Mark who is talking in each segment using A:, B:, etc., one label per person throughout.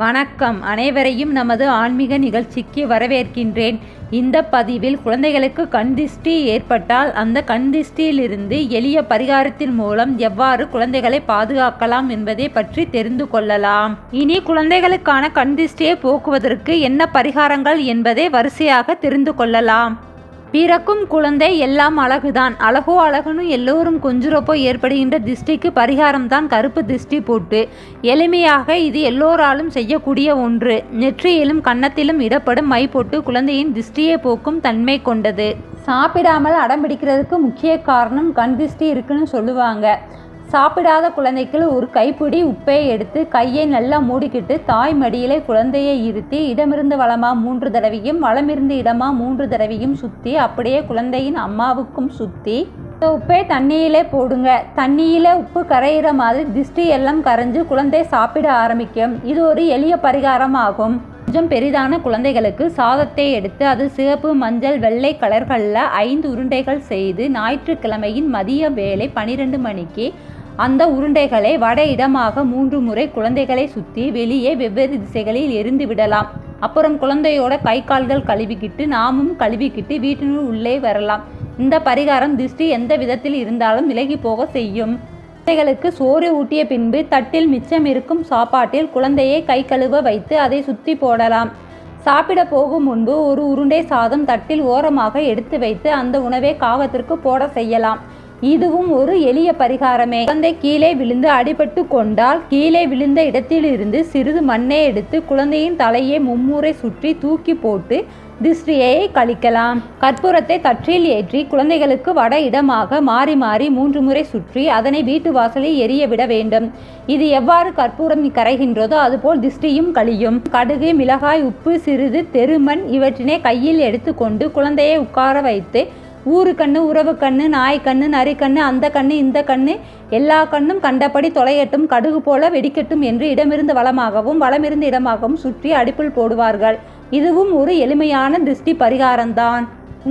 A: வணக்கம். அனைவரையும் நமது ஆன்மீக நிகழ்ச்சிக்கு வரவேற்கின்றேன். இந்த பதிவில் குழந்தைகளுக்கு கண் திஷ்டி ஏற்பட்டால் அந்த கண் திஷ்டியிலிருந்து எளிய பரிகாரத்தின் மூலம் எவ்வாறு குழந்தைகளை பாதுகாக்கலாம் என்பதை பற்றி தெரிந்து கொள்ளலாம். இனி குழந்தைகளுக்கான கண் திஷ்டியை போக்குவதற்கு என்ன பரிகாரங்கள் என்பதை வரிசையாக தெரிந்து கொள்ளலாம். பிறக்கும் குழந்தை எல்லாம் அழகுதான், அழகோ அழகுன்னு எல்லோரும் கொஞ்சுறப்போ ஏற்படுகின்ற திஷ்டிக்கு பரிகாரம்தான் கருப்பு திஷ்டி போட்டு. எளிமையாக இது எல்லோராலும் செய்யக்கூடிய ஒன்று. நெற்றியிலும் கன்னத்திலும் இடப்படும் மை போட்டு குழந்தையின் திஷ்டியை போக்கும் தன்மை கொண்டது. சாப்பிடாமல் அடம்பிடிக்கிறதுக்கு முக்கிய காரணம் கண் திஷ்டி இருக்குன்னு சொல்லுவாங்க. சாப்பிடாத குழந்தைக்கு ஒரு கைப்பிடி உப்பை எடுத்து கையை நல்லா மூடிக்கிட்டு தாய் மடியிலே குழந்தையை இருத்தி இடமிருந்து வலமா 3 தடவையும் வலமிருந்து இடமா 3 தடவையும் சுற்றி அப்படியே குழந்தையின் அம்மாவுக்கும் சுற்றி இந்த உப்பை தண்ணியிலே போடுங்க. தண்ணியிலே உப்பு கரையிற மாதிரி திஷ்டி எல்லாம் கரைஞ்சு குழந்தை சாப்பிட ஆரம்பிக்கும். இது ஒரு எளிய பரிகாரம் ஆகும். கொஞ்சம் பெரிதான குழந்தைகளுக்கு சாதத்தை எடுத்து அது சிவப்பு, மஞ்சள், வெள்ளை கலர்களில் 5 உருண்டைகள் செய்து ஞாயிற்றுக்கிழமையின் மதிய வேளை 12 மணிக்கு அந்த உருண்டைகளை வட இடமாக 3 முறை குழந்தைகளை சுற்றி வெளியே வெவ்வேறு திசைகளில் எரிந்து விடலாம். அப்புறம் குழந்தையோட கை கால்கள் கழுவிக்கிட்டு நாமும் கழுவிக்கிட்டு வீட்டினுள் உள்ளே வரலாம். இந்த பரிகாரம் திஷ்டி எந்த விதத்தில் இருந்தாலும் விலகி போக செய்யும். குழந்தைகளுக்கு சோறு ஊட்டிய பின்பு தட்டில் மிச்சம் இருக்கும் சாப்பாட்டில் குழந்தையை கை கழுவ வைத்து அதை சுற்றி போடலாம். சாப்பிட போகும் முன்பு ஒரு உருண்டை சாதம் தட்டில் ஓரமாக எடுத்து வைத்து அந்த உணவை காகத்திற்கு போட செய்யலாம். இதுவும் ஒரு எளிய பரிகாரமே. குழந்தை கீழே விழுந்து அடிபட்டு கொண்டால் கீழே விழுந்த இடத்திலிருந்து சிறிது மண்ணை எடுத்து குழந்தையின் தலையை மும்முறை சுற்றி தூக்கி போட்டு திஷ்டியை கழிக்கலாம். கற்பூரத்தை தற்றில் ஏற்றி குழந்தைகளுக்கு வட இடமாக மாறி மாறி 3 முறை சுற்றி அதனை வீட்டு வாசலில் எரிய விட வேண்டும். இது எவ்வாறு கற்பூரம் கரைகின்றதோ அதுபோல் திஷ்டியும் கழியும். கடுகு, மிளகாய், உப்பு, சிறிது தெருமண் இவற்றினை கையில் எடுத்துக்கொண்டு குழந்தையை உட்கார வைத்து ஊரு கண்ணு, உறவு கண்ணு, நாய் கண்ணு, நரி கண்ணு, அந்த கண்ணு, இந்த கண்ணு, எல்லா கண்ணும் கண்டபடி தொலையட்டும், கடுகு போல வெடிக்கட்டும் என்று இடமிருந்து வலமாகவும் வலமிருந்து இடமாகவும் சுற்றி அடுப்பில் போடுவார்கள். இதுவும் ஒரு எளிமையான திஷ்டி பரிகாரம்தான்.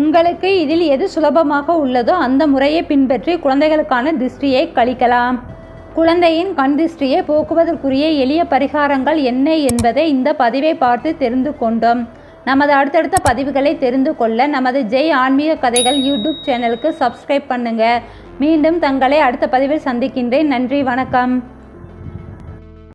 A: உங்களுக்கு இதில் எது சுலபமாக உள்ளதோ அந்த முறையை பின்பற்றி குழந்தைகளுக்கான திஷ்டியை கழிக்கலாம். குழந்தையின் கண் திஷ்டியை போக்குவதற்குரிய எளிய பரிகாரங்கள் என்ன என்பதை இந்த பதிவை பார்த்து தெரிந்து கொண்டோம். நமது அடுத்தடுத்த பதிவுகளை தெரிந்து கொள்ள நமது ஜெய் ஆன்மீக கதைகள் யூடியூப் சேனலுக்கு சப்ஸ்கிரைப் பண்ணுங்க. மீண்டும் தங்களை அடுத்த பதிவில் சந்திக்கின்றேன். நன்றி, வணக்கம்.